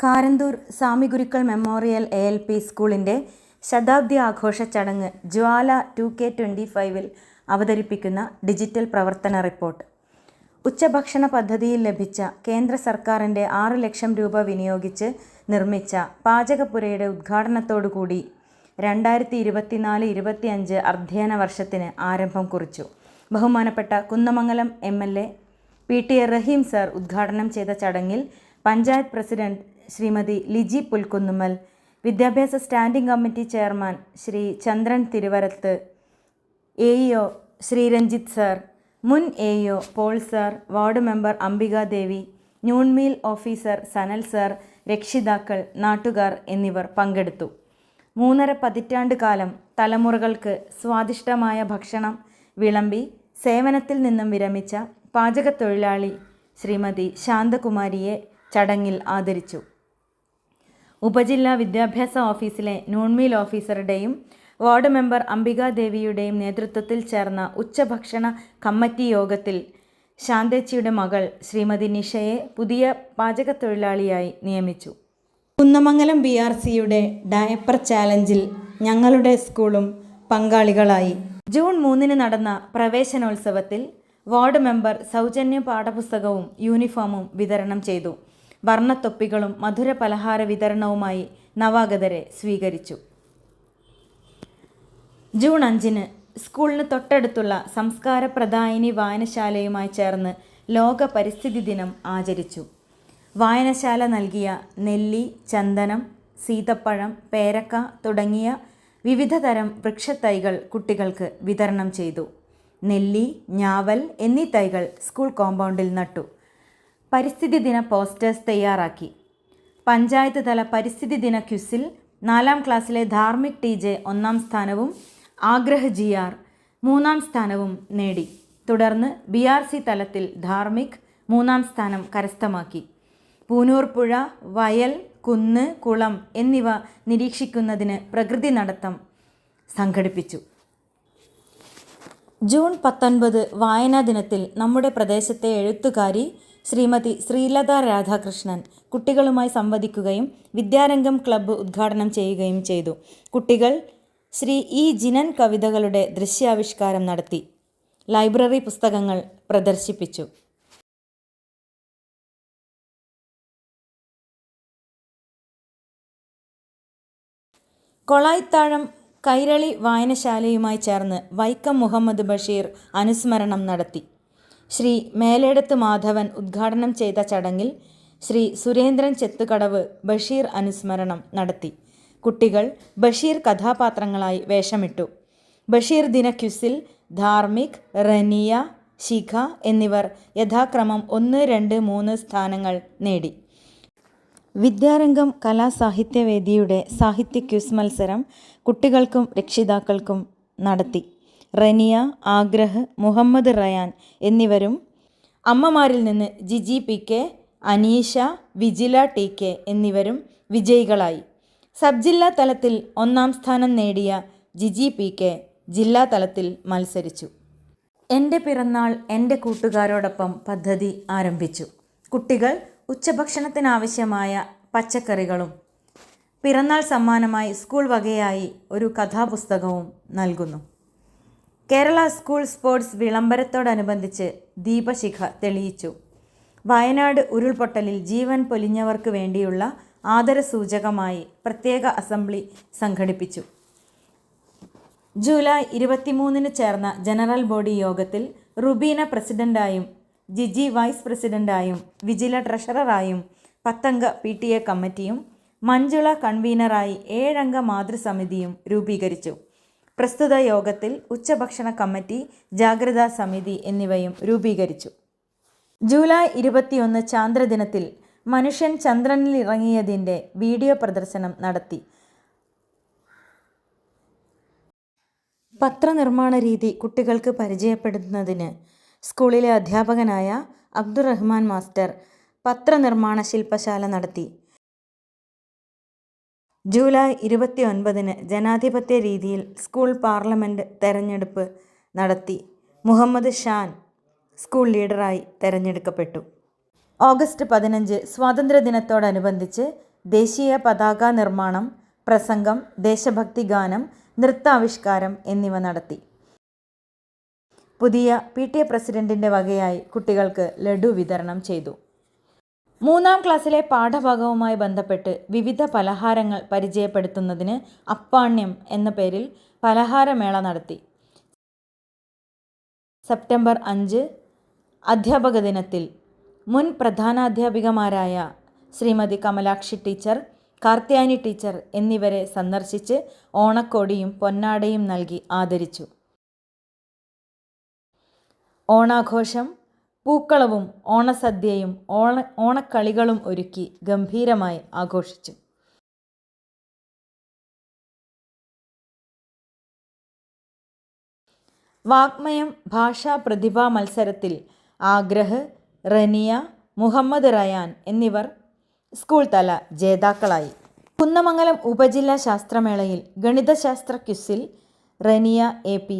കാരന്തൂർ സ്വാമി ഗുരുക്കൾ memorial ALP സ്കൂളിൻ്റെ ശതാബ്ദി ആഘോഷ ചടങ്ങ് ജ്വാല 2K25 അവതരിപ്പിക്കുന്ന ഡിജിറ്റൽ പ്രവർത്തന റിപ്പോർട്ട്. ഉച്ചഭക്ഷണ പദ്ധതിയിൽ ലഭിച്ച കേന്ദ്ര സർക്കാരിൻ്റെ 6 ലക്ഷം രൂപ വിനിയോഗിച്ച് നിർമ്മിച്ച പാചകപ്പുരയുടെ ഉദ്ഘാടനത്തോടുകൂടി 2024-25 അധ്യയന വർഷത്തിന് ആരംഭം കുറിച്ചു. ബഹുമാനപ്പെട്ട Kunnamangalam MLA PT Raheem sir ഉദ്ഘാടനം ചെയ്ത ചടങ്ങിൽ പഞ്ചായത്ത് പ്രസിഡന്റ് ശ്രീമതി ലിജി പുൽക്കുന്നുമ്മൽ, വിദ്യാഭ്യാസ standing committee chairman Shri Chandran Thiruvarath, AEO Shri Ranjith sir, മുൻ AEO Paul sir, ward member Ambikadevi, noon meal officer Sanal sir, രക്ഷിതാക്കൾ, നാട്ടുകാർ എന്നിവർ പങ്കെടുത്തു. 3.5 പതിറ്റാണ്ട് കാലം തലമുറകൾക്ക് സ്വാദിഷ്ടമായ ഭക്ഷണം വിളമ്പി സേവനത്തിൽ നിന്നും വിരമിച്ച പാചകത്തൊഴിലാളി ശ്രീമതി ശാന്തകുമാരിയെ ചടങ്ങിൽ ആദരിച്ചു. ഉപജില്ലാ വിദ്യാഭ്യാസ ഓഫീസിലെ ന്യൂൺമീൽ ഓഫീസറുടെയും വാർഡ് മെമ്പർ അംബികാദേവിയുടെയും നേതൃത്വത്തിൽ ചേർന്ന ഉച്ചഭക്ഷണ കമ്മിറ്റി യോഗത്തിൽ ശാന്തേച്ചിയുടെ മകൾ ശ്രീമതി നിഷയെ പുതിയ പാചകത്തൊഴിലാളിയായി നിയമിച്ചു. കുന്നമംഗലം BRCയുടെ ഡയപ്പർ ചാലഞ്ചിൽ ഞങ്ങളുടെ സ്കൂളും പങ്കാളികളായി. ജൂൺ 3 നടന്ന പ്രവേശനോത്സവത്തിൽ വാർഡ് മെമ്പർ സൗജന്യ പാഠപുസ്തകവും യൂണിഫോമും വിതരണം ചെയ്തു. വർണ്ണത്തൊപ്പികളും മധുര പലഹാര വിതരണവുമായി നവാഗതരെ സ്വീകരിച്ചു. ജൂൺ 5 സ്കൂളിന് തൊട്ടടുത്തുള്ള സംസ്കാരപ്രദായിനി വായനശാലയുമായി ചേർന്ന് ലോക പരിസ്ഥിതി ദിനം ആചരിച്ചു. വായനശാല നൽകിയ നെല്ലി, ചന്ദനം, സീതപ്പഴം, പേരക്ക തുടങ്ങിയ വിവിധ തരം വൃക്ഷത്തൈകൾ കുട്ടികൾക്ക് വിതരണം ചെയ്തു. നെല്ലി, ഞാവൽ എന്നീ തൈകൾ സ്കൂൾ കോമ്പൗണ്ടിൽ നട്ടു. പരിസ്ഥിതി ദിന പോസ്റ്റേഴ്സ് തയ്യാറാക്കി. പഞ്ചായത്ത് തല പരിസ്ഥിതി ദിന ക്വിസിൽ 4ാം ക്ലാസ്സിലെ ധാർമ്മിക് TJ 1ാം സ്ഥാനവും ആഗ്രഹ് GR 3ാം സ്ഥാനവും നേടി. തുടർന്ന് BRC തലത്തിൽ ധാർമ്മിക് 3ാം സ്ഥാനം കരസ്ഥമാക്കി. പൂനൂർ പുഴ, വയൽ, കുന്ന്, കുളം എന്നിവ നിരീക്ഷിക്കുന്നതിന് പ്രകൃതി നടത്തം സംഘടിപ്പിച്ചു. ജൂൺ 19 വായനാ ദിനത്തിൽ നമ്മുടെ പ്രദേശത്തെ എഴുത്തുകാരി ശ്രീമതി ശ്രീലത രാധാകൃഷ്ണൻ കുട്ടികളുമായി സംവദിക്കുകയും വിദ്യാരംഗം ക്ലബ്ബ് ഉദ്ഘാടനം ചെയ്യുകയും ചെയ്തു. കുട്ടികൾ ശ്രീ E. ജിനൻ കവിതകളുടെ ദൃശ്യാവിഷ്കാരം നടത്തി. ലൈബ്രറി പുസ്തകങ്ങൾ പ്രദർശിപ്പിച്ചു. കൊളായിത്താഴം കൈരളി വായനശാലയുമായി ചേർന്ന് വൈക്കം മുഹമ്മദ് ബഷീർ അനുസ്മരണം നടത്തി. ശ്രീ മേലേടത്ത് മാധവൻ ഉദ്ഘാടനം ചെയ്ത ചടങ്ങിൽ ശ്രീ സുരേന്ദ്രൻ ചെത്തുകടവ് ബഷീർ അനുസ്മരണം നടത്തി. കുട്ടികൾ ബഷീർ കഥാപാത്രങ്ങളായി വേഷമിട്ടു. ബഷീർ ദിന ക്വിസിൽ ധാർമ്മിക്, റനിയ, ശിഖ എന്നിവർ യഥാക്രമം 1, 2, 3 സ്ഥാനങ്ങൾ നേടി. വിദ്യാരംഗം കലാസാഹിത്യവേദിയുടെ സാഹിത്യ ക്വിസ് മത്സരം കുട്ടികൾക്കും രക്ഷിതാക്കൾക്കും നടത്തി. റനിയ, ആഗ്രഹ്, മുഹമ്മദ് റയാൻ എന്നിവരും അമ്മമാരിൽ നിന്ന് ജിജി PK, അനീഷ, വിജില TK എന്നിവരും വിജയികളായി. സബ് ജില്ലാ തലത്തിൽ 1ാം സ്ഥാനം നേടിയ ജിജി PK ജില്ലാ തലത്തിൽ മത്സരിച്ചു. എൻ്റെ പിറന്നാൾ എൻ്റെ കൂട്ടുകാരോടൊപ്പം പദ്ധതി ആരംഭിച്ചു. കുട്ടികൾ ഉച്ചഭക്ഷണത്തിനാവശ്യമായ പച്ചക്കറികളും പിറന്നാൾ സമ്മാനമായി സ്കൂൾ വകയായി ഒരു കഥാപുസ്തകവും നൽകുന്നു. കേരള സ്കൂൾ സ്പോർട്സ് വിളംബരത്തോടനുബന്ധിച്ച് ദീപശിഖ തെളിയിച്ചു. വയനാട് ഉരുൾപൊട്ടലിൽ ജീവൻ പൊലിഞ്ഞവർക്ക് വേണ്ടിയുള്ള ആദരസൂചകമായി പ്രത്യേക അസംബ്ലി സംഘടിപ്പിച്ചു. ജൂലൈ 23 ചേർന്ന ജനറൽ ബോഡി യോഗത്തിൽ റുബീന പ്രസിഡന്റായും ജിജി വൈസ് പ്രസിഡന്റായും വിജില ട്രഷററായും 10 അംഗ PTA കമ്മിറ്റിയും മഞ്ജുള കൺവീനറായി 7 അംഗ മാതൃസമിതിയും രൂപീകരിച്ചു. പ്രസ്തുത യോഗത്തിൽ ഉച്ചഭക്ഷണ കമ്മിറ്റി, ജാഗ്രതാ സമിതി എന്നിവയും രൂപീകരിച്ചു. ജൂലൈ 21 ചാന്ദ്രദിനത്തിൽ മനുഷ്യൻ ചന്ദ്രനിൽ ഇറങ്ങിയതിൻ്റെ വീഡിയോ പ്രദർശനം നടത്തി. പത്രനിർമ്മാണ രീതി കുട്ടികൾക്ക് പരിചയപ്പെടുത്തുന്നതിന് സ്കൂളിലെ അധ്യാപകനായ അബ്ദുറഹ്മാൻ മാസ്റ്റർ പത്രനിർമ്മാണ ശില്പശാല നടത്തി. ജൂലൈ 29 ജനാധിപത്യ രീതിയിൽ സ്കൂൾ പാർലമെൻറ്റ് തെരഞ്ഞെടുപ്പ് നടത്തി. മുഹമ്മദ് ഷാൻ സ്കൂൾ ലീഡറായി തെരഞ്ഞെടുക്കപ്പെട്ടു. ഓഗസ്റ്റ് 15 സ്വാതന്ത്ര്യദിനത്തോടനുബന്ധിച്ച് ദേശീയ പതാക നിർമ്മാണം, പ്രസംഗം, ദേശഭക്തി ഗാനം, നൃത്താവിഷ്കാരം എന്നിവ നടത്തി. പുതിയ PTA പ്രസിഡന്റിൻ്റെ വകയായി കുട്ടികൾക്ക് ലഡു വിതരണം ചെയ്തു. 3-ാം ക്ലാസ്സിലെ പാഠഭാഗവുമായി ബന്ധപ്പെട്ട് വിവിധ പലഹാരങ്ങൾ പരിചയപ്പെടുത്തുന്നതിന് അപ്പാണ്യം എന്ന പേരിൽ പലഹാരമേള നടത്തി. സെപ്റ്റംബർ 5 അധ്യാപക ദിനത്തിൽ മുൻ പ്രധാനാധ്യാപികമാരായ ശ്രീമതി കമലാക്ഷി ടീച്ചർ, കാർത്യായനി ടീച്ചർ എന്നിവരെ സന്ദർശിച്ച് ഓണക്കോടിയും പൊന്നാടയും നൽകി ആദരിച്ചു. ഓണാഘോഷം പൂക്കളവും ഓണസദ്യയും ഓണക്കളികളും ഒരുക്കി ഗംഭീരമായി ആഘോഷിച്ചു. വാഗ്മയം ഭാഷാ പ്രതിഭാ മത്സരത്തിൽ ആഗ്രഹ്, റനിയ, മുഹമ്മദ് റയാൻ എന്നിവർ സ്കൂൾ തല ജേതാക്കളായി. കുന്നമംഗലം ഉപജില്ലാ ശാസ്ത്രമേളയിൽ ഗണിതശാസ്ത്ര ക്വിസിൽ റനിയ AP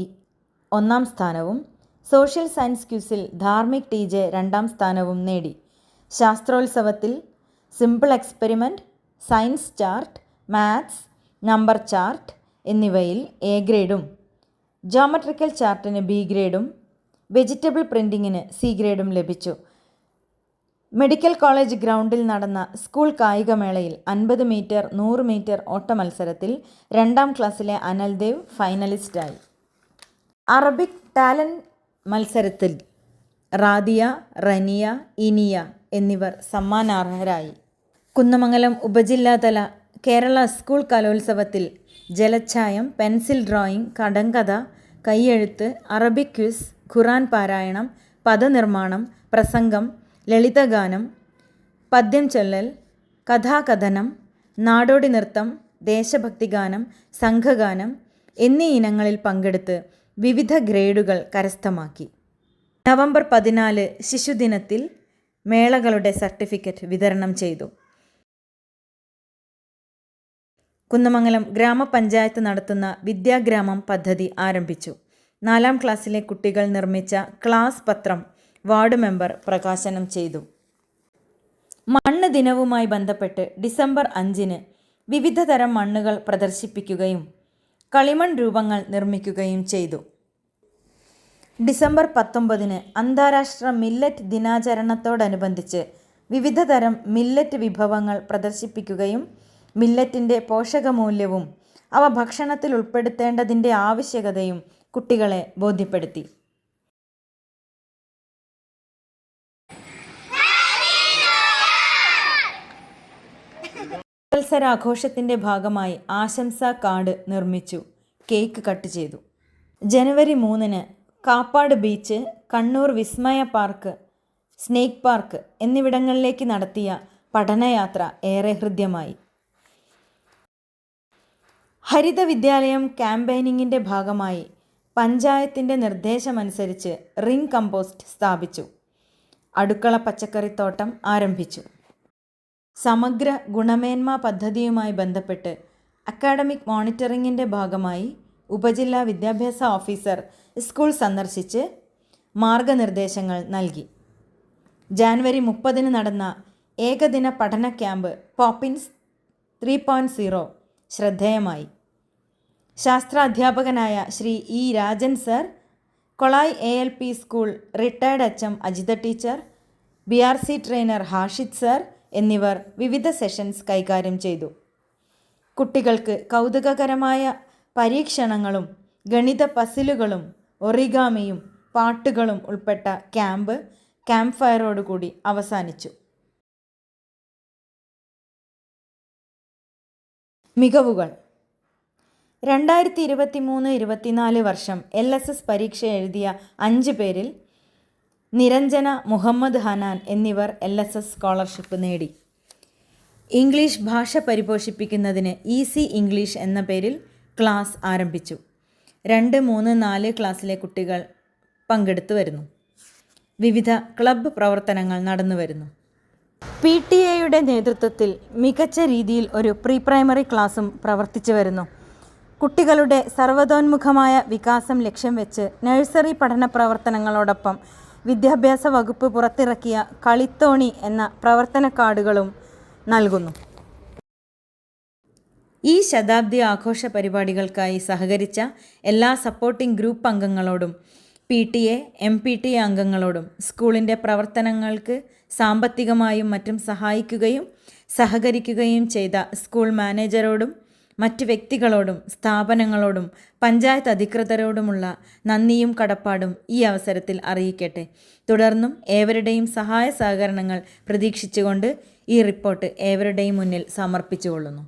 1-ാം സ്ഥാനവും സോഷ്യൽ സയൻസ് ക്വിസിൽ ധാർമ്മിക് TJ 2-ാം സ്ഥാനവും നേടി. ശാസ്ത്രോത്സവത്തിൽ simple experiment, science chart, maths, number chart എന്നിവയിൽ A ഗ്രേഡും ജോമെട്രിക്കൽ ചാർട്ടിന് B ഗ്രേഡും വെജിറ്റബിൾ പ്രിൻറ്റിങ്ങിന് C ഗ്രേഡും ലഭിച്ചു. മെഡിക്കൽ കോളേജ് ഗ്രൗണ്ടിൽ നടന്ന സ്കൂൾ കായികമേളയിൽ 50 മീറ്റർ, 100 മീറ്റർ ഓട്ട മത്സരത്തിൽ 2-ാം ക്ലാസ്സിലെ അനൽദേവ് ഫൈനലിസ്റ്റായി. അറബിക് ടാലൻറ്റ് മത്സരത്തിൽ റാദിയ, റനിയ, ഇനിയ എന്നിവർ സമ്മാനാർഹരായി. കുന്നമംഗലം ഉപജില്ലാതല കേരള സ്കൂൾ കലോത്സവത്തിൽ ജലച്ഛായം, പെൻസിൽ ഡ്രോയിങ്, കടങ്കഥ, കൈയെഴുത്ത്, അറബിക് ക്വിസ്, ഖുറാൻ പാരായണം, പദനിർമ്മാണം, പ്രസംഗം, ലളിതഗാനം, പദ്യം ചൊല്ലൽ, കഥാകഥനം, നാടോടി നൃത്തം, ദേശഭക്തിഗാനം, സംഘഗാനം എന്നീ ഇനങ്ങളിൽ പങ്കെടുത്ത് വിവിധ ഗ്രേഡുകൾ കരസ്ഥമാക്കി. നവംബർ 14 ശിശുദിനത്തിൽ മേളകളുടെ സർട്ടിഫിക്കറ്റ് വിതരണം ചെയ്തു. കുന്നമംഗലം ഗ്രാമപഞ്ചായത്ത് നടത്തുന്ന വിദ്യാഗ്രാമം പദ്ധതി ആരംഭിച്ചു. 4-ാം ക്ലാസ്സിലെ കുട്ടികൾ നിർമ്മിച്ച ക്ലാസ് പത്രം വാർഡ് മെമ്പർ പ്രകാശനം ചെയ്തു. മണ്ണ് ദിനവുമായി ബന്ധപ്പെട്ട് ഡിസംബർ 5 വിവിധ തരം മണ്ണുകൾ പ്രദർശിപ്പിക്കുകയും കളിമൺ രൂപങ്ങൾ നിർമ്മിക്കുകയും ചെയ്തു. ഡിസംബർ 19 അന്താരാഷ്ട്ര മില്ലറ്റ് ദിനാചരണത്തോടനുബന്ധിച്ച് വിവിധ തരം മില്ലറ്റ് വിഭവങ്ങൾ പ്രദർശിപ്പിക്കുകയും മില്ലറ്റിൻ്റെ പോഷകമൂല്യവും അവ ഭക്ഷണത്തിൽ ഉൾപ്പെടുത്തേണ്ടതിൻ്റെ ആവശ്യകതയും കുട്ടികളെ ബോധ്യപ്പെടുത്തി. മത്സരാഘോഷത്തിൻ്റെ ഭാഗമായി ആശംസാ കാർഡ് നിർമ്മിച്ചു, കേക്ക് കട്ട് ചെയ്തു. ജനുവരി 3 കാപ്പാട് ബീച്ച്, കണ്ണൂർ വിസ്മയ പാർക്ക്, സ്നേക്ക് പാർക്ക് എന്നിവിടങ്ങളിലേക്ക് നടത്തിയ പഠനയാത്ര ഏറെ ഹൃദ്യമായി. ഹരിത വിദ്യാലയം ക്യാമ്പയിനിങ്ങിൻ്റെ ഭാഗമായി പഞ്ചായത്തിൻ്റെ നിർദ്ദേശമനുസരിച്ച് റിംഗ് കമ്പോസ്റ്റ് സ്ഥാപിച്ചു. അടുക്കള പച്ചക്കറിത്തോട്ടം ആരംഭിച്ചു. സമഗ്ര ഗുണമേന്മ പദ്ധതിയുമായി ബന്ധപ്പെട്ട് അക്കാഡമിക് മോണിറ്ററിങ്ങിൻ്റെ ഭാഗമായി ഉപജില്ലാ വിദ്യാഭ്യാസ ഓഫീസർ സ്കൂൾ സന്ദർശിച്ച് മാർഗനിർദ്ദേശങ്ങൾ നൽകി. ജാനുവരി 30 നടന്ന ഏകദിന പഠന ക്യാമ്പ് പോപ്പിൻസ് 3.0 ശ്രദ്ധേയമായി. ശാസ്ത്രാധ്യാപകനായ Shri E. Rajan sir, Kolai ALP school retired HM Ajitha teacher, BRC trainer Hashid sir എന്നിവർ വിവിധ സെഷൻസ് കൈകാര്യം ചെയ്തു. കുട്ടികൾക്ക് കൗതുകകരമായ പരീക്ഷണങ്ങളും ഗണിത പസിലുകളും ഒറിഗാമിയും പാട്ടുകളും ഉൾപ്പെട്ട ക്യാമ്പ് ഫയറോടുകൂടി അവസാനിച്ചു. മികവുകൾ. 2023-24 വർഷം LSS പരീക്ഷ എഴുതിയ 5 പേരിൽ നിരഞ്ജന, മുഹമ്മദ് ഹനാൻ എന്നിവർ LSS സ്കോളർഷിപ്പ് നേടി. ഇംഗ്ലീഷ് ഭാഷ പരിപോഷിപ്പിക്കുന്നതിന് ഈസി ഇംഗ്ലീഷ് എന്ന പേരിൽ ക്ലാസ് ആരംഭിച്ചു. 2, 3, 4 ക്ലാസ്സിലെ കുട്ടികൾ പങ്കെടുത്തു വരുന്നു. വിവിധ ക്ലബ്ബ് പ്രവർത്തനങ്ങൾ നടന്നു വരുന്നു. PTA നേതൃത്വത്തിൽ മികച്ച രീതിയിൽ ഒരു പ്രീ പ്രൈമറി ക്ലാസും പ്രവർത്തിച്ചു വരുന്നു. കുട്ടികളുടെ സർവ്വതോന്മുഖമായ വികാസം ലക്ഷ്യം വെച്ച് നഴ്സറി പഠന പ്രവർത്തനങ്ങളോടൊപ്പം വിദ്യാഭ്യാസ വകുപ്പ് പുറത്തിറക്കിയ കളിത്തോണി എന്ന പ്രവർത്തന കാർഡുകളും നൽകുന്നു. ഈ ശതാബ്ദി ആഘോഷ പരിപാടികൾക്കായി സഹകരിച്ച എല്ലാ സപ്പോർട്ടിംഗ് ഗ്രൂപ്പ് അംഗങ്ങളോടും PTA, MPTA അംഗങ്ങളോടും സ്കൂളിൻ്റെ പ്രവർത്തനങ്ങൾക്ക് സാമ്പത്തികമായും മറ്റും സഹായിക്കുകയും സഹകരിക്കുകയും ചെയ്ത സ്കൂൾ മാനേജരോടും മറ്റ് വ്യക്തികളോടും സ്ഥാപനങ്ങളോടും പഞ്ചായത്ത് അധികൃതരോടുമുള്ള നന്ദിയും കടപ്പാടും ഈ അവസരത്തിൽ അറിയിക്കട്ടെ. തുടർന്നും ഏവരുടെയും സഹായ സഹകരണങ്ങൾ പ്രതീക്ഷിച്ചുകൊണ്ട് ഈ റിപ്പോർട്ട് ഏവരുടെയും മുന്നിൽ സമർപ്പിച്ചുകൊള്ളുന്നു.